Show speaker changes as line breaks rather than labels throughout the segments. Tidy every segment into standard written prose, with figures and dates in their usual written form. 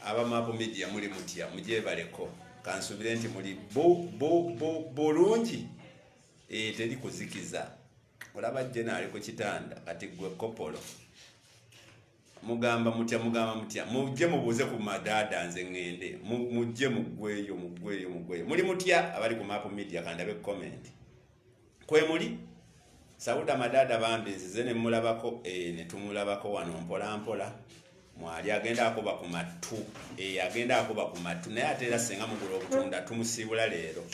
aba Mapu Media muli mutya mugyebaleko kansubire nti muli bulungi teri kuzikiza olaba jena ali ku kitanda kati gwe kopolo mugamba mutya mujje mubuuze ku madada nze ngende mujje mugweyo muli mutya abali ku Mapu Media kandabe comment kwe muli Sauda madada bambi nzize ne mulabako ne tumulabako wano mpola mwali agenda akoba ku matu agenda akoba ku matu naye atera senga mugula obutunda tumusiibula leero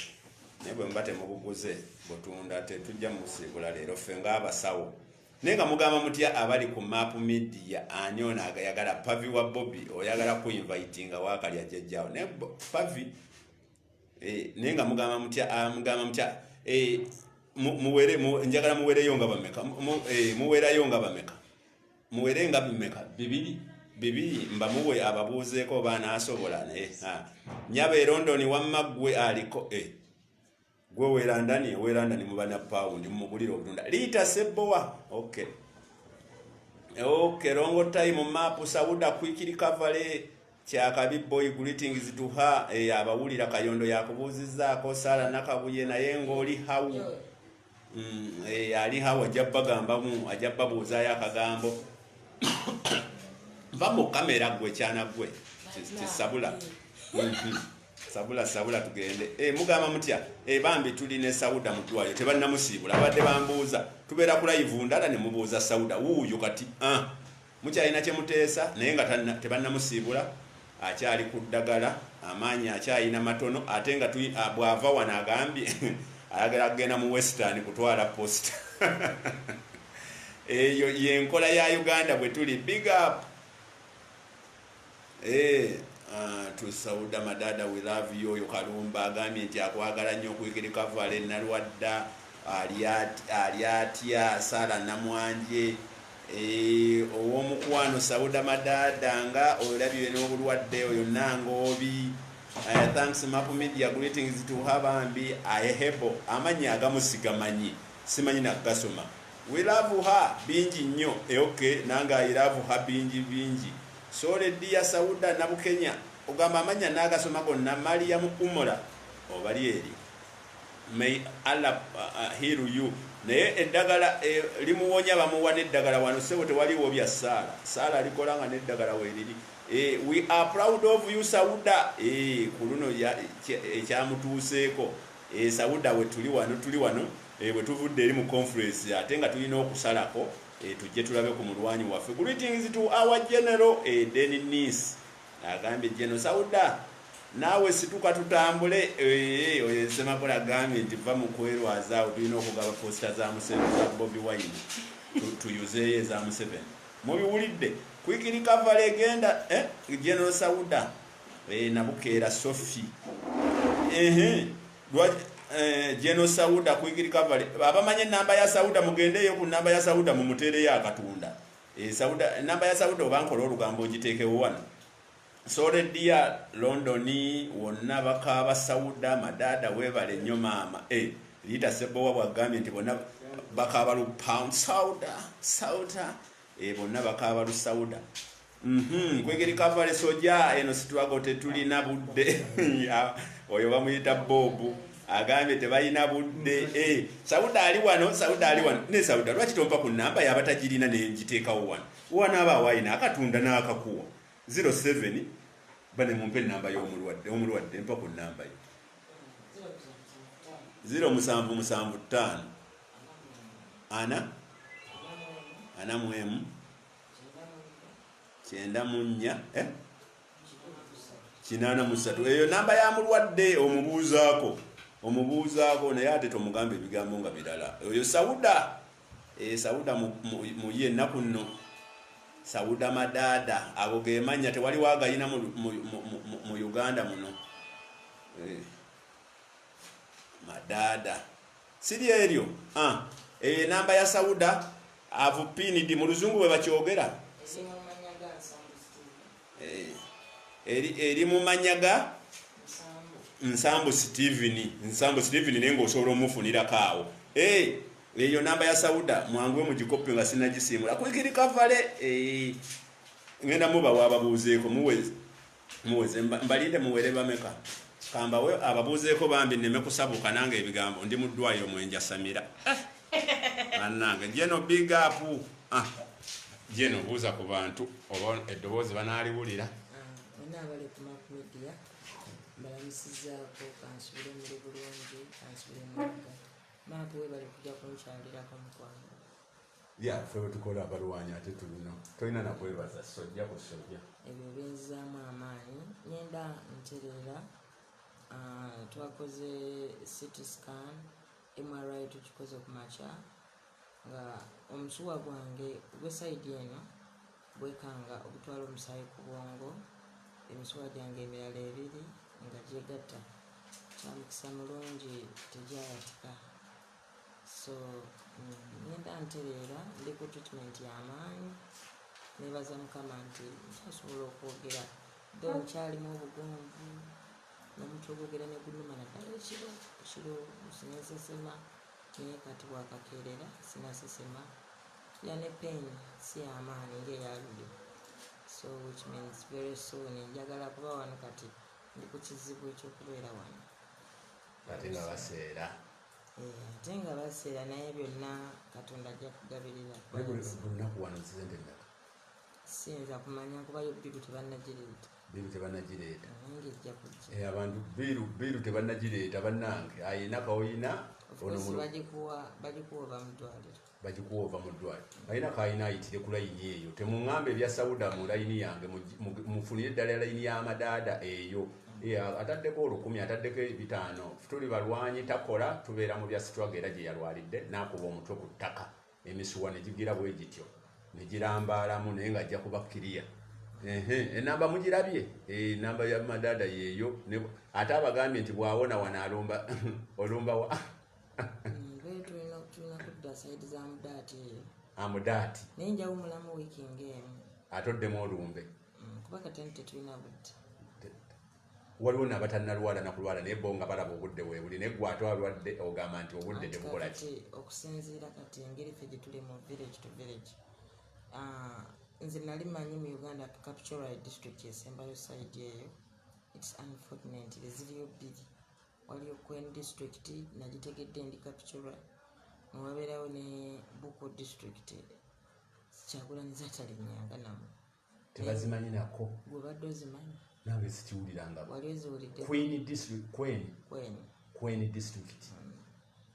naye bwe mbate mubuguze butunda tetujja musibula leero ffe ng'abasawo naye nga mugamba mutya abali ku Mapu Media anyona agayagala Pavi wa Bobby oyagala ku invitinga wakali ajjajjawo naye Pavi naye nga mugamba mutya muwere njagala muwereyo nga bameka muwerayo nga bameka muwere nga bimeka bibiri mba muwe ababuuzeeko baana asobola nyaba e London wamma gwe aliko gwe werandani mubana pound mumugulira obutunda lita sebowa okay longo time Mapu Sauda quick recovery kyakabi boy greetings to her abawulira kayondo yakubuuzizaako Sala Nakabuye naye ng'oli hawu ali hawa ajabbagambamu ajabbabuuzaayo akagambo mba mu kamera gwe kyana gwe tisabula sabula tugende mugamba mutya bambi tuli ne Sauda mutwayo tebannamusiibula abadde bambuuza tubeera ku live ndala ne mubuuza Sauda wuuyo kati mukyalina kye muteesa naye nga tebannamusiibula akyali ku ddagala amaanyi akyalina matono ate nga bw'ava wano agambye ayagala kugenda mu Western kutwala post eyo yenkola ya Uganda bwe tuli big up to Sauda madada we love you oyo Kalumba agambye nti akwagala nnyo okuyigirika vale nalwadda alyatya Sala Namwanje owomukwano Sauda madada nga olabye n'obulwadde oyo Nangobi thanks Mapu Media greetings to Habambi ahebo amanya agamusigamanyi simanyi nagasoma we love her bingi nnyo okay nanga I love her bingi sole dia Sauda na Bukenya ogamba amanya nagasoma gonna Mariam Umura obali eri may Allah heal you naye eddagala limuwonya bamuwa n'eddagala wano sebo tewaliwo bya Sala alikolanga n'eddagala weeriri we are proud of you Sauda ku luno ekyamutuuseeko Sauda we tuli wano bwe tuvudde eri mu conference ate nga tulina okusalako tujje tulabe ku mulwanyi waffe greetings to our general Dennis agambye General Sauda naawe situka tutambule oyo Semakola agambye nti va mu kwerwazaawo tulina okugaba posta za Museveni za Bobi Wine tuyuzeeyo eza Museveni mubiwulidde quick recovery egenda General Sauda nabukeera Sophie General Sauda quick recovery abamanye namba ya Sauda mugendeyo ku namba ya Sauda mumutereyo akatunda Sauda namba ya Sauda obankola olugambo ogiteekewo wano sole dia Londoni wonna bakaba Sauda madada webale nnyo maama lita sebowa bwagambye nti bonna bakaba lu pound Sauda bonna bakaba lu Sauda kwegeri kavale soja eno situwago tetulina budde oyo bamuyita Bobu agambye tebalina budde Sauda ali wano ne Sauda lwaki tompa ku namba yabatajirina nenjiteekawo wano aba waina akatunda n'akakuwa 07 bane mumpe namba y'omulwadde mpa ku namba yo 0775 ana mwemu 94 83 eyo namba ya mulwadde omubuuzaako naye ate tomugambe ebigambo nga birala oyo Sauda Sauda muye ennaku nno Sauda madada ago gemanya tewali wagayina mu Uganda muno madada siri eryo namba ya Sauda avupinidi mu luzungu bwe bakyogera eri mu manyaga Nsambu Steven nengo osobola omufunira kaawo eyo namba ya Sauda mwanguwe mu gikopi nga sinagisimula kwikirika vale ngenda muba wababuuzeeko muwe muweze mbalinde muwere bameka kamba we ababuzeeko bambi neme kusabuka nange ebigambo ndi mu ddwaliro mwenjasamira annange jeno big up jeno buuza ku bantu oba eddoboozi banaaliwulira
abali ku makumedia balamusizaako kansubire muri bulungi kansubire mulaga maapu we bali kujja kunkyalirako mukwano
ffe wetukola abalwanyi ate tolina nakwebaza sojja ku sojja
ebyo benzizaamu amaanyi nyenda ntereera twakoze city scan MRI tukikoze ku makya nga omusuwa gwange gwesayidi eno bwekanga okutwala omusaayi ku bwongo emisuwa gyange emirala ebiri nga gyegatta kyamukisa mulungi tegyayatika so ngenda ntereera ndi ku treatment y'amaanyi nebaza mukama nti ntasobola okwogera ddo nkyalimu obugonvu nomutwe ogwogera ne gunuma naddala ekiro sinesesema naye kati bwakakeerera sinasesema yane pain si amaanyi ngaeyaluli so which means very soon njagala kuba wano kati ndi ku kizibu ekyokubeera wano
ate nga baseera
ate nga baseera naye byonna katonda ajja kugabirira
lunaku wano zizende nnaka
siyinza kumanya kuba yo biru tebannagireeta nange ejja kujja
abantu biru tebannagireeta bannange ayina kaoyina
bagikuwa ova mu ddwaliro
bagikuwa mu ddwaliro ayina kaayina ayitire ku layini eyo temuŋŋamba ebya sawuda mu layini yange mufunire eddala layini y'amadaada eyo ataddeko 10 ataddeko 5 tuli balwanyi takola tubeera mu bya sitwaga era gye yalwalidde n'akuba omutwe ku ttaka emisuwa ne gigira bwe gityo ne girambaalamu naye ng'ajja kuba kiriya enamba mugirabye enamba ya madaada yeeyo ate abagambye nti bwawona wano olumba wa
tulina kudda saidi za mudaati eyo
amudaati
naye njawumulamu wiikingi emu
atoddemu olumbe
kuba kateni tetulina budde
waliwo nabatannalwala nakulwala naye bo nga balaba obudde weebuli naye gwe ate alwadde ogamba nti obudde tebukola ki
okusinziira kati engeri ffe gye tuli mu village to village nze nali manyi mu Uganda Kapchorwa district esembayo side eyo it's unfortunate ziriyo bbiri waliyo Kwen district nagitegedde ndi Kapchorwa newabeerawo ne Buko district Kyagulanyi zatalinyanga namu
tebazimanyi nako
gwe badde ozimanyi
nange sikiwuliranga
wali oziwulidde
Kwen district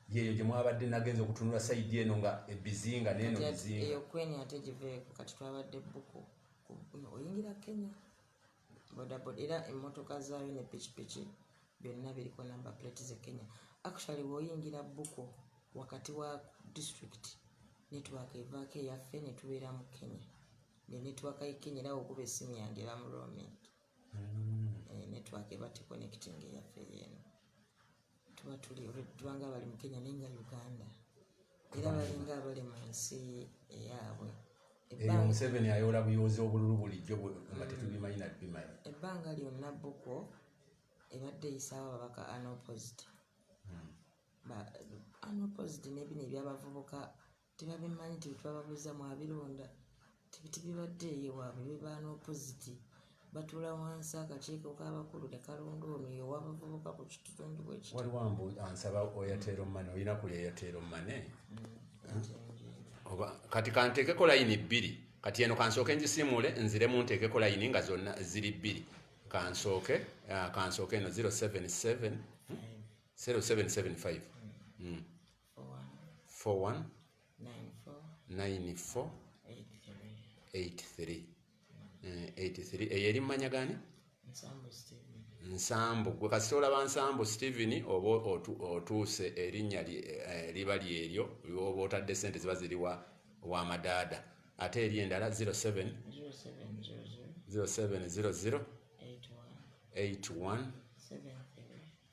yeyo gye mwabadde nagenza okutunula sayidi eno nga ebizinga neno bizinga
eyo Kwen ate giveeko kati twabadde Buko oyingira Kenya bodaboda era emmotoka zaayo ne pikipiki byonna biriko namba plate ze Kenya actually woyingira Buko wakati wa district network evaako eyaffe ne tubeera mu Kenya ne network ye Kenya era okuba essimu yange era mu roaming network eba connecting eyaffe yeno tuba tubanga bali mu Kenya nenga Uganda era balinga abali mu nsi eyaabwe
eyo Museveni ayola buyozi obululu bulijjo nga tetubimanyi nabimanyi
ebbanga lyonna Buko ebadde eyisaawo ababaka unopposed unopposed nebino ebyabavubuka tebabimanyi tebitwababuuza mwabironda tibibadde eyewaabwe biba unopposed batula wansi akakiiko k'abakulu ne kalonda ono yewabavubuka ku kitundu bweki
waliwo ansaba Airtel Money olina kuli Airtel Money oba kati kanteekeko layini 2 kati eno kansooke njisiimule nziremu nteekeko layini nga zonna ziri 2 kansooke eno 077 0775 41 94 83 eyo eri mmanya gani Nsambu gwe kasita olaba Nsambu Steven oba otuuse erinnya liba lyeryo oba otadde sente ziba ziri wa madaada ate eri endala 0700 81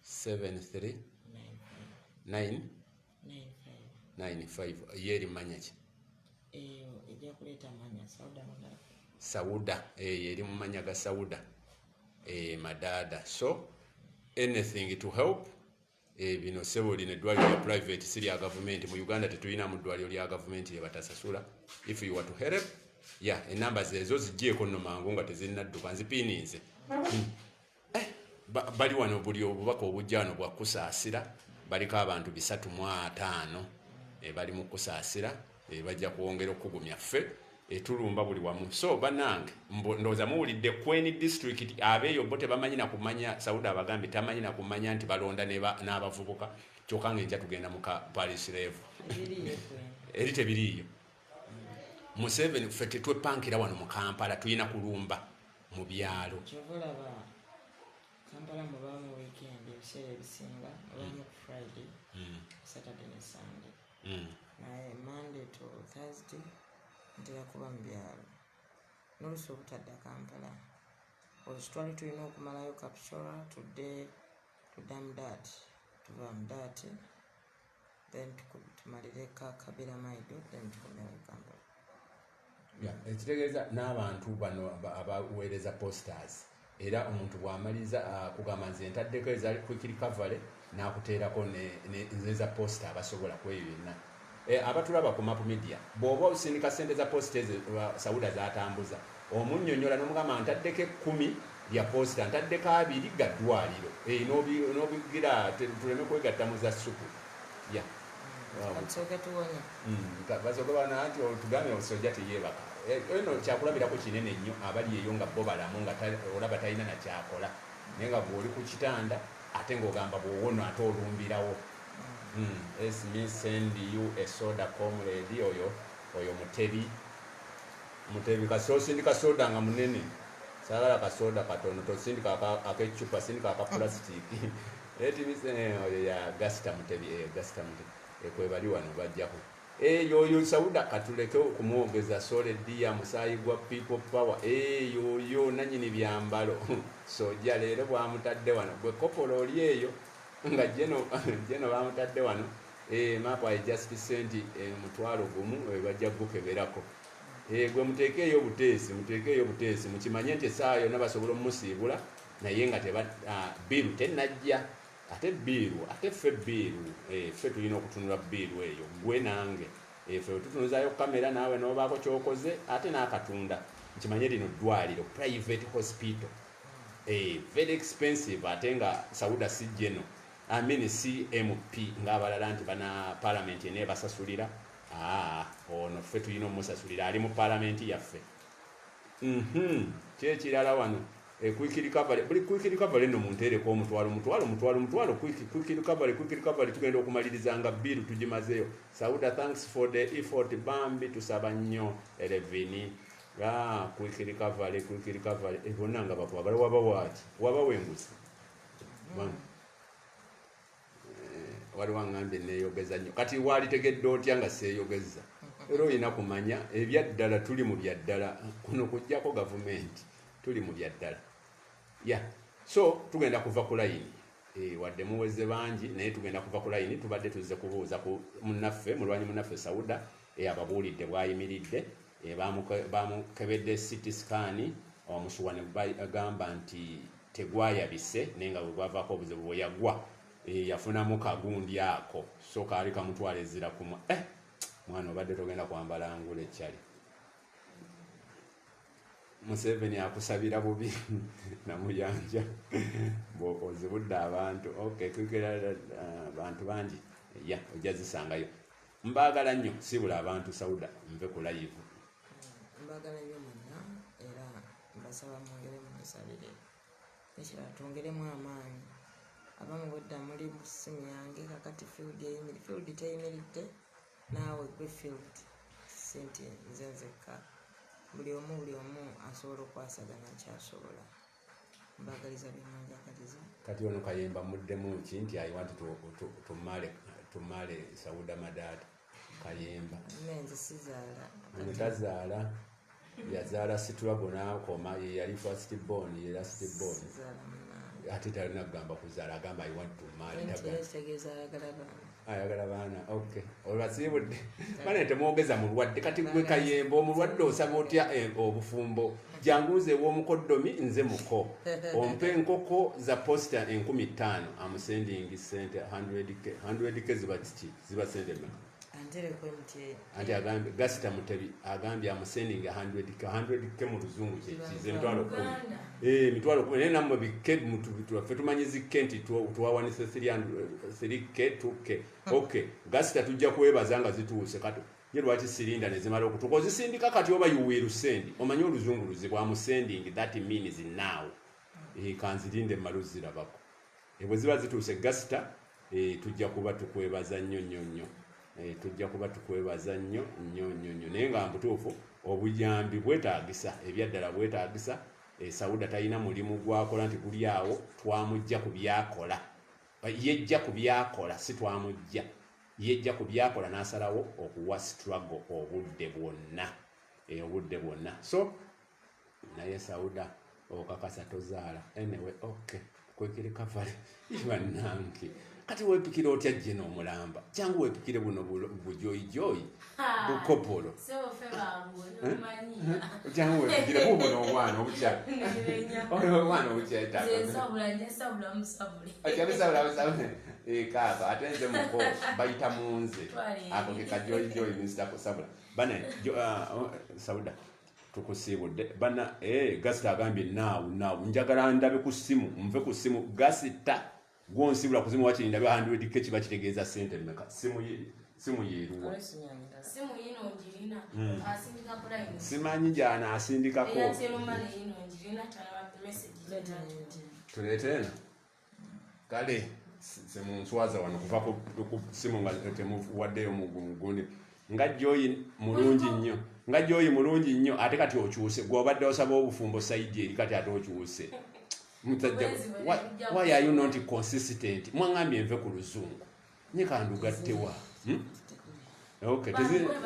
73 995 yeri mmanya ki Sauda eri mumanya ga Sauda madaada so anything to help bino sebo line eddwaliro lya private siri ya government mu Uganda tetulina mu ddwaliro lya government lye batasasula if you want to help enamba zezo zigyeko nno mangu nga tezinnadduka nzipiininze. Bali wano buli obubaka obujja wano bwa kusaasira baliko abantu 305 bali mu kusaasira bajja kuwongera okugumya ffe tulumba buli wamu. So bannange ndowooza muwulidde Queen District abeeyo bo tebamanyi na kumanya, Sauda abagambye tamanyi na kumanya nti balonda n'abavubuka kyokka ng'enja tugenda mu ka Paris Rev eri tebiriiyo. Museveni ffe tetwepankira wano mu Kampala tulina kulumba mu byalo.
Kampala muba mu weekend ebiseera ebisinga oba mu Friday, Saturday ne Sunday. Naye Monday to Thursday ntera kuba mu byalo n'oluusi obutadda Kampala olutwali tulina okumalayo Kapchora tudda Mudati, tuva Mudati then tumalire Kabira Maido then tukomera Kampala.
Ekitegeeza n'abantu bano abaweereza posters era omuntu bw'amaliza kugamba nze ntaddeko ezali quick recovery n'akuteerako nzeza posta abasobola ku eyo yenna. Abatulaba ku Map Media bw'oba osindika ssente za posta ezo Sauda z'atambuza omunnyonnyola n'omugamba ntaddeko 10 lya posta ntaddeko 2 ga ddwaliro n'obigira tuleme kwegatta mu za ssupu. Basobola nti tugambe omusojja teyeebaka. Eno kyakulabirako kinene nnyo abali eyo nga bo balamu nga olaba talina nakyakola naye nga bw'oli ku kitanda ate ng'ogamba bw'owona ate olumbirawo. Let me send you a soda comrade. Oyo mutebi kasindika soda nga munene sagala kasoda katono tosindika ak'eccupa sindika aka plastic. Let me say oyo ya Gasta Mutebi kwebali wano bajjako yoyo Sauda katuleke okumwogeza solid ya musayi gwa people power yoyo nanyini byambalo soja leero bwamutadde wano gwe kopolo oli eyo nga jeno bamutadde wano mapa ya justice senti mutwalo gumu bajja gukeberako gwe muteekeeyo buteesi mukimanye nti essaayo nabasobola omusiibula naye nga biiru tenajja ate biiru ate ffe biiru ffe tulina okutunula biiru eyo gwe nange ffe tutunuzayo kamera naawe n'obaako kyokoze ate n'akatunda nkimanye lino ddwaliro private hospital very expensive ate nga Sauda si geno CMP ng'abalala nti bana parliament eneebasasulira ono ffe tulina omusasulira ali mu palamenti yaffe. Kyekirala wano quick recovery buli quick recovery no muntereko omutwalo quick recovery tugenda okumaliriza biiru tugimazeyo. Sauda thanks for the effort bambi tusaba nnyo 11 quick recovery bonna nga bakwagala waba wenguzi wali wangambye neeyogeza nnyo kati walitegedde otya nga seeyogeza era olina kumanya ebyaddala tuli mu byaddala kuno kujjako gavumenti tuli mu byaddala so tugenda kuva ku layini wadde muweze bangi naye tugenda kuva ku layini tubadde tuzze kubuuza ku mulwanyi munnaffe Sauda ababuulidde bwayimiridde bamukebedde CT scan omusuwa ne bagamba nti tegwayabise naye nga bwe bavaako obuzibu bwe yagwa yafunamu kagundi ako so kaali kamutwala ezira kumwa mwana obadde togenda kwambala ngula ekyali. Museveni akusabira bubi namuyanja ozibudde abantu kwikira abantu bangi ojja zisangayo. Mbaagala nnyo sibula abantu Sauda nve ku live.
Mbaagala nnyo mwenna era mbasaba mwongere munsabire ekirala twongeremu amaanyi abamu bwedda muli mu ssimu yange kakati field teyimiridde naawe gwe field sente nze nzekka buli omu asobola okwasaganya kyasobola. Mbagaliza byemanjagaliza
kati ono Kayemba muddemu ki nti I want tumale Sauda Madada Kayemba
nenze sizaala
tazaala yazaala Situlago n'akoma yali first born ate talina kugamba kuzaala agamba I want to marry ayagala baana olwasiibudde bane temwogeza mulwadde kati gwe Kayemba omulwadde osaba otya obufumbo janguze ew'omukoddomi nze muko ompe enkoko za posta 15,000 amusendingi sente 100k ziba sente anti agambye Gasita Mutebi agambye amusendinga 100k mu luzungu kyekize emitwalo 10 emitwalo 10 naye namwe bikke ffe tumanyi zikke nti tuwawanise 3k 2k okay Gasita tujja kwebaza nga zituuse kati ye lwaki sirinda ne zimala okutuuka ozisindika kati oba yuweeru sendi omanyi oluzungu luzibwamu sending that means now kanzirinde maluzirabako bwe ziba zituuse Gasita tujja kuba tukwebaza nnyo tujja kuba tukwebaza nnyo naye nga mbutuufu obuyambi bwetaagisa ebyaddala bwetaagisa Sauda talina mulimu gwakola nti guli awo twamujja ku byakola yejja ku byakola si twamujja yejja ku byakola n'asalawo okuwa struggle obudde bwonna so naye Sauda okakasa tozaala anyway okay kwekireka vale bannange kati wepikira otya jje n'omulamba jangu wepikire buno bujoyijoyi bukopolo jangu wepikire buno obwana obukyala obwana obukyala kaka ate nze muko bayita munze ako ke kajoyijoyi Mr. Sabula bane Sauda tukusiibudde bana Gasita agambye naawu njagala ndabe ku ssimu nve ku ssimu Gasita gwonsibula kuzimu wakiri ndabe 100k kiba kitegeeza sente mmeka simu yeeruwa simanyi gyana asindikako tuleeteena kale semunswaza wano kuva ku simu nga temuwaddeyo mugundi nga Joyi mulungi nnyo ate kati okyuse gw'obadde osaba obufumbo sayidi eri kati ate okyuse why are you not consistent mwangambye nve ku luzungu nyikandugattewa okay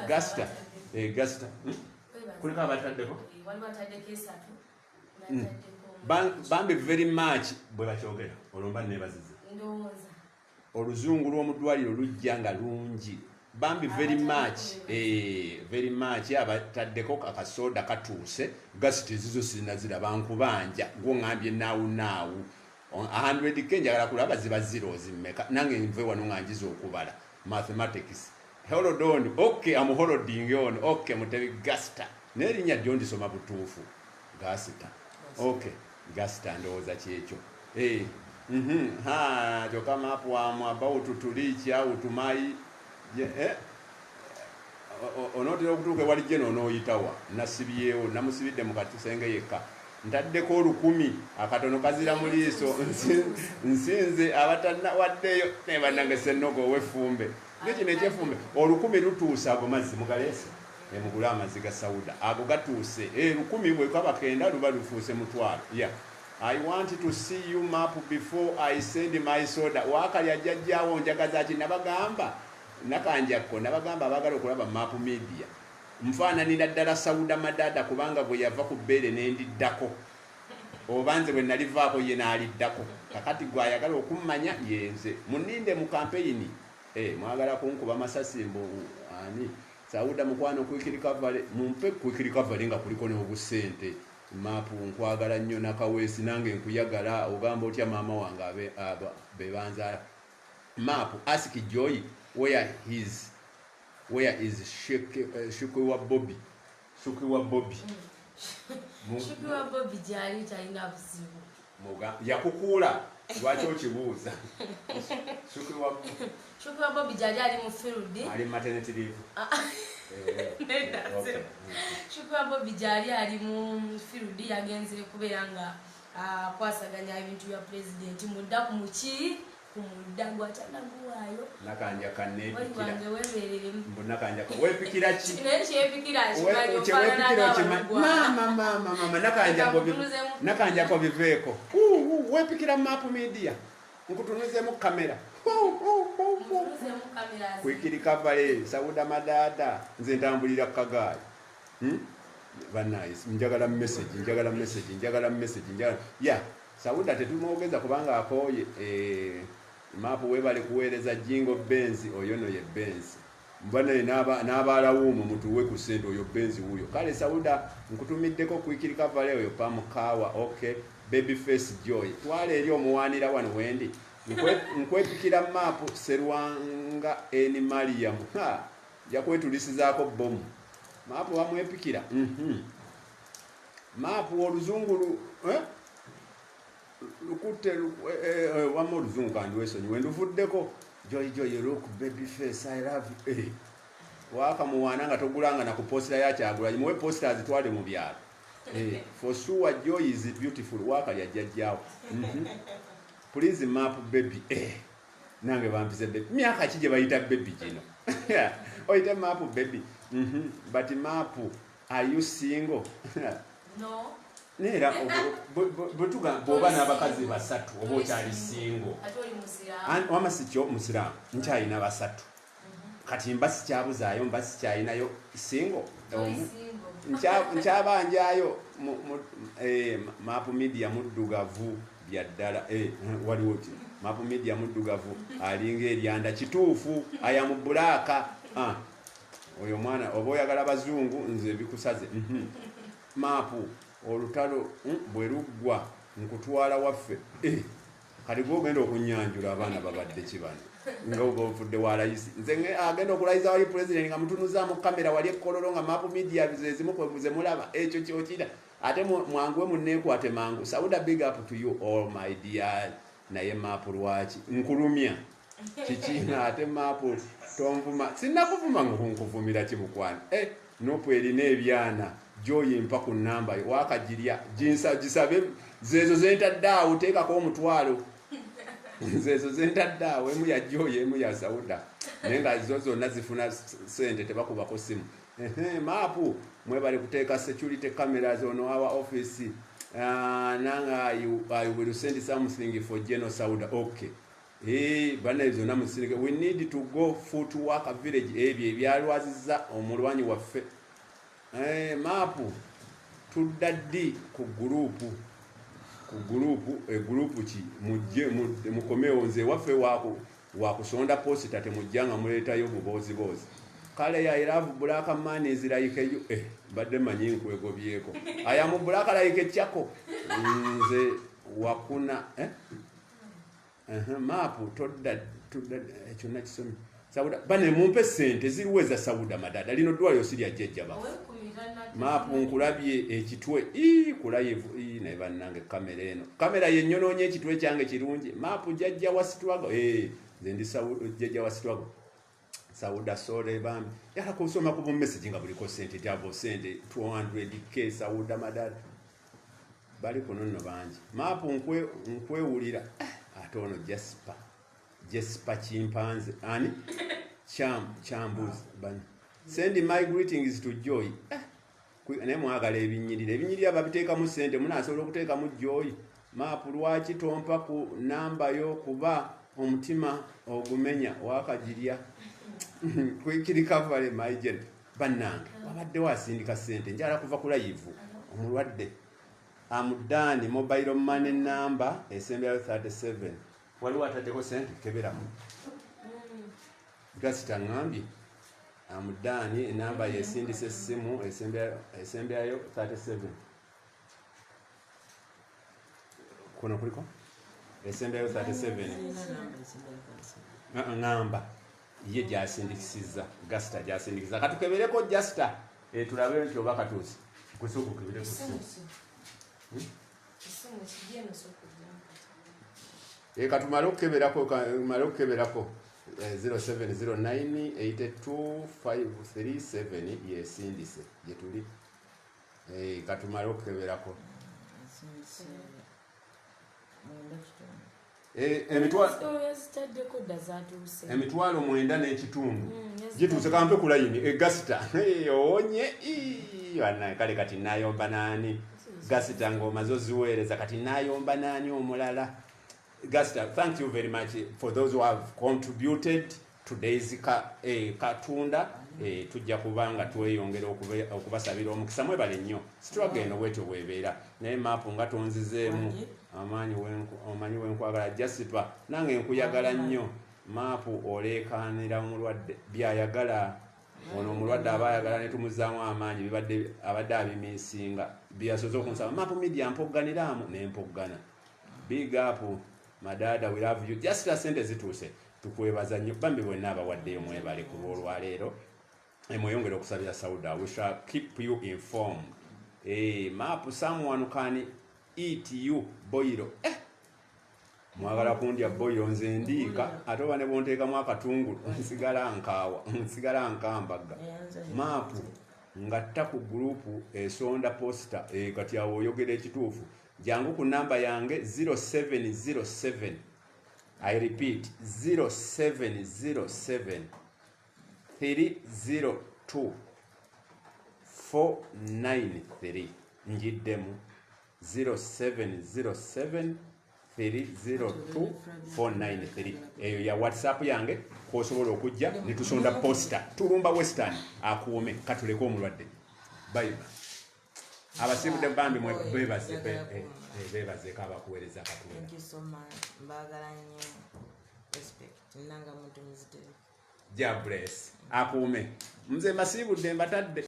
Gasita kuliko abataddeko bambi very much bwe bakyogera olumba nebazize oluzungu lw'omuddwaliro lujja nga lungi bambi very much abataddeko akasoda katuuse Gasita ezizo sirina ziraba nkubanja gwongambye naawu 100k njagala kulaba ziba zero zimmeka nange nve wano nga njiza okubala mathematics hold on okay I'm holding on okay Mutebi Gasita n'erinnya ddyo ndisoma butuufu Gasita okay Gasita ndowooza kyekyo kyokka mapu amu about tuliiki au tumayi onootera okutuuka ewali gye n'onooyitawa nasibyewo namusibidde mu kasenge yekka ntaddeko 1000 akatono kazira mu liiso nsinze abatannawaddeyo ne bannange Ssennoga ow'effumbe ngekino ekyeffumbe 1000 lutuuse ago mazzi mugaleese emugula amazzi ga Sauda ago gatuuse 1000 bwe kaba kenda luba lufuuse mutwalo I want to see you map before I send my soda wakali ajjajjaawo njagaza ki nabagamba nakanjako nabagamba abagala okulaba map media nfaananira ddala Sauda Madada kubanga bwe yava ku bbeere n'endiddako obanze bwe nalivaako ye n'aliddako kakati gwe ayagala okummanya yenze muninde mu kampeyini mwagala kunkuba masasi mbu ani Sauda mukwano kwikirika vale mumpe kwikirika vale nga kuliko n'obusente mapu nkwagala nnyo nakaweesi nange nkuyagala ogamba otya maama wange bebanzala mapu ask Joy where is Shukwiwa Bobby
jali talina buzibu
yakukuula lwaki okibuuza
Shukwiwa Bobby jali ali mu field
ali maternity leave
Shukwiwa Bobby jali ali mu field yagenzere kubeera nga kwasaganya ebintu bya president mudda ku muki kumuddago atanaguwayo
nakanja kanepikira
wange weberere
mbonakanja wepikira ki
kyepikira
mama nakanja ko biveeko wepikira map media nkutunuze mu kamera kwikirika vale Sauda Madada nze ntambulira kagaali nice njagala message Sauda tetumwogeza kubanga akoye mapu webale kuweereza jingo Benz oyono ye Benz mbane n'abalawumu mutuwe ku sente oyo Benz huyo kale Sauda nkutumiddeko kwikirika vale oyo pamukawa okay Babyface Joy twale eri omuwanira wano wendi nkwepikira mapu Serwanga eni Mariam ja kwetulisizaako bomu maapu wamwepikira maapu oluzungu lukutte wamma oluzungu kandi wesonyi wenduvuddeko joy look baby face I love you wakamuwaana nga togulanga na ku postera ya Kyagulanyi muwe posters zitwale mu byalo for sure joy is beautiful wakalya jjajjaawo please map baby nange bampize baby myaka ki gye bayita baby gino oyite map baby but map are you single
no
neera bwetuga bw'oba n'abakazi basatu oba okyali single wama sikyo musiraamu nkyalina basatu kati mba sikyabuzaayo mba sikyalinayo single nkyabanjayo map media muddugavu byaddala waliwo ki map media muddugavu alinga eryanda kituufu ayamu bulaaka oyo mwana oba oyagala bazungu nze bikusaze maapu olutalo bwe luggwa nkutwala waffe kati gwogenda okunyanjula abaana babadde kibano nga ovudde walayisi nze agenda okulayiza wali president nga mutunuzaamu kamera wali ekkololo nga maapu media zezimu kwebuze mulaba ekyo kyokira ate mwanguwe munneekwate mangu Sauda big up to you all my dear naye maapu lwaki nkulumya kikina ate maapu tonvuma sinnakuvuma nkuvumira kibukwana nopu erina ebyana joyi mpa ku namba wakagirya gisabe zezo zentaddeawo teekako omutwalo zezo zentaddeawo emu ya joyi emu ya Sauda naye nga zo zonna zifuna sente tebakubako simu maapu mwebali kuteeka security cameras on our office nanga I will send something for General Sauda okay bana ezo namusinike we need to go footwork village ebyo ebyalwaziza omulwanyi waffe maapu tuddaddi ku gurupu ki mujje mukomewo nze waffe wakusonda posita temujjanga muleetayo bubozi kale ya love black man is like you badde manyi nkwegobyeko ayamu black like chako nze wakuna maapu todda kyonna kisomi Sauda bane mumpe sente ziruweza Sauda madada lino dwalyo sirya jjajja bafu maapu nkulabye ekitwe kulayivu naye bannange kamera yennyonoonya ekitwe kyange kirungi maapu jjajja wa sitwago nze ndi jjajja wa sitwago Sauda sore bambi yala kusoma ku message nga buliko sente tyavo sente 200k Sauda madada bali kunono bangi maapu nkwewulira atono Jesper chimpanze ani chambuzi bani send my greetings to Joy ne mwagala ebinyirira babiteeka mu sente munasobola okuteeka mu Joy maapu lwaki tompa ku namba yo kuba omutima ogumenya wakagirya kwikirikavale maijeni bannange wabadde wasindika sente njala kuva ku live omulwadde amudani mobile money number esemberayo 37 waliwo ataddeko sente keberamu gasita ngambye amudani enamba yesindisa essimu esemberayo 37 kuno kuliko esemberayo 37 ngamba ye gyasindikisiza gasita gyasindikiza katukebereko jasita tulabe nti oba katuusi kusuku kebere kusuku katumale okukeberako 0709825537 yesindise gyetuli katumale okukeberako emitwalo 9 n'ekitundu gituuse kampe ku layini egasita owonye wana kale kati nayomba nani gasita ng'omaze oziweereza kati nayomba nani omulala Gasita, thank you very much for those who have contributed today's katunda tujja kubanga tweyongera okubasabira omukisa mwebale nnyo struggle bwetyo bwebeera naye maapu nga tonzizeemu omanyi wenkwagala Jasper nange nkuyagala nnyo maapu oleekaanira omulwadde byayagala ono omulwadde aba ayagala ne tumuzaamu amaanyi abadde abimiisinga byasoze okunsaba maapu media mpogganiraamu nempoggana big up madada we love you just sente zituuse tukwebaza nnyo bambi bwenna abawaddeyo mwebale ku lwolwaleero mweyongere okusabira Sauda. We shall keep you informed. Map, someone can eat you boilo. Mwagala kundya boilo nze ndiika ate oba ne bonteekamu akatungulu nsigala nkambaga. Map ngatta ku gurupu esonda posta kati awo oyogera ekituufu jangu ku namba yange 0707. I repeat 0707 302 493 njiddemu 0707 302 493. Eyo ya WhatsApp yange kwosobola okujja ne tusonda posta tulumba Western akuume katuleko omulwadde. Bye. Abasibudde bambi mwe bebaze kabakuweereza Katonda.
Thank you so much. Mbagala nnyo. Respect. Nanga muntu muzitebe.
Ja bless. Akuume. Nze masibudde mbatadde.